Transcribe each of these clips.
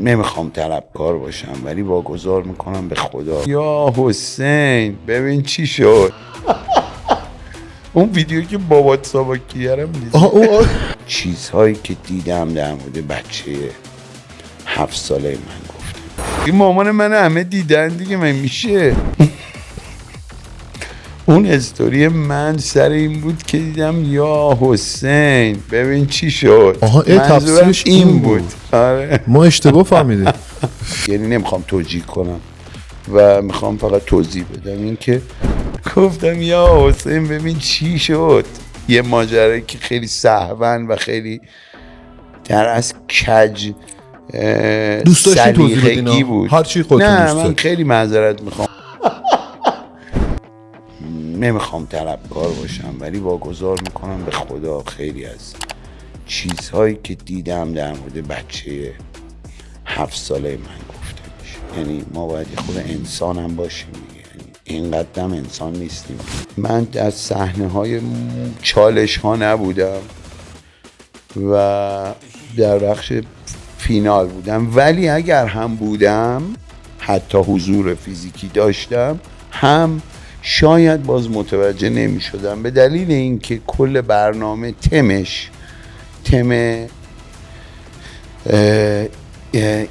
نمیخوام طلبکار باشم ولی واگذار میکنم به خدا. یا حسین ببین چی شد. اون ویدیویی که بابات ساواکیارم دیدی؟ چیزهایی که دیدم در مورد بچه 7 ساله من گفتم. این مامان من همه دیدن دیگه، من میشه. اون استوری من سر این بود که دیدم یا حسین ببین چی شد. تفسیرش این بود. آره. ما اشتباه فهمیدیم. یعنی نمیخوام توجیه کنم و میخوام فقط توضیح بدم این که گفتم یا حسین ببین چی شد. یه ماجرایی که خیلی سهون و خیلی در از کج دوست داشتی توضیح بدین بود. هر چی خودتون نه دوست من دارید. خیلی معذرت میخوام. نمیخوام طلبکار باشم ولی واگذار میکنم به خدا خیلی از چیزهایی که دیدم در مورد بچه 7 ساله من گفته میشه. یعنی ما باید یه خود انسان هم باشیم دیگه، یعنی اینقدر هم انسان نیستیم. من از صحنه های چالش ها نبودم و در بخش فینال بودم، ولی اگر هم بودم حتی حضور فیزیکی داشتم هم شاید باز متوجه نمی شدم، به دلیل اینکه کل برنامه تم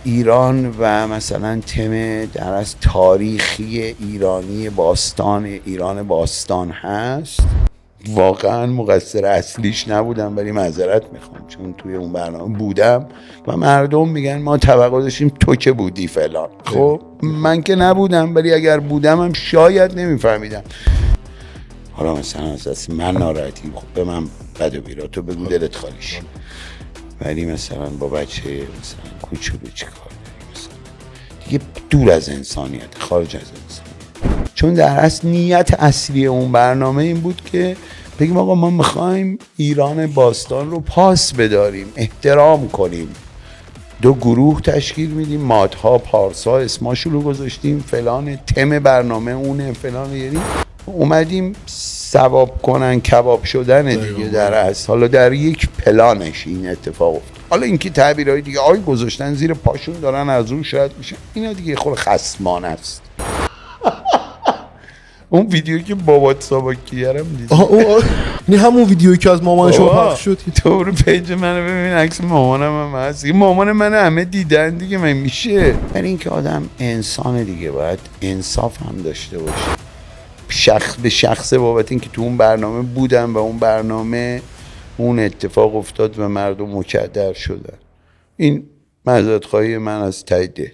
ایران و مثلا تم در از تاریخی ایران باستان هست. واقعا مقصر اصلیش نبودم ولی معذرت میخوام چون توی اون برنامه بودم و مردم میگن ما توقع داشتیم تو که بودی فلان. خب من که نبودم ولی اگر بودم هم شاید نمیفهمیدم. حالا مثلا از دست من ناراحتی خب به من بد و بیرا تو بگو دلت خالی شه، ولی مثلا با بچه مثلا کوچولو چی کار داری مثلا دیگه دور از انسانیت، خارج از انسانیت. چون در اصل نیت اصلی اون برنامه این بود که بگیم آقا ما میخوایم ایران باستان رو پاس بداریم، احترام کنیم. 2 گروه تشکیل میدیم، مادها پارسا اسماشو رو گذاشتیم فلان، تم برنامه اونه فلان، یعنی اومدیم ثواب کنن کباب شدن دیگه در اصل. حالا در یک پلانش این اتفاق افتاد. حالا اینکه تعبیرهای دیگه آی گذاشتن زیر پاشون دارن از اون شاید میشن، اینا دیگه خود خصمانه است. اون ویدیویی که بابات ساواکیارم دیدی؟ این همون ویدیویی که از مامان شما پخش شد. تو رو پیج منو ببین عکس مامانم هم هست. مامان من همه دیدن دیگه، من میشه. برای اینکه آدم انسان دیگه باید انصاف هم داشته باشه. به شخص بابت اینکه تو اون برنامه بودم و اون برنامه اون اتفاق افتاد و مردم مکدر شدن. این معذرت خواهی من از ته دل.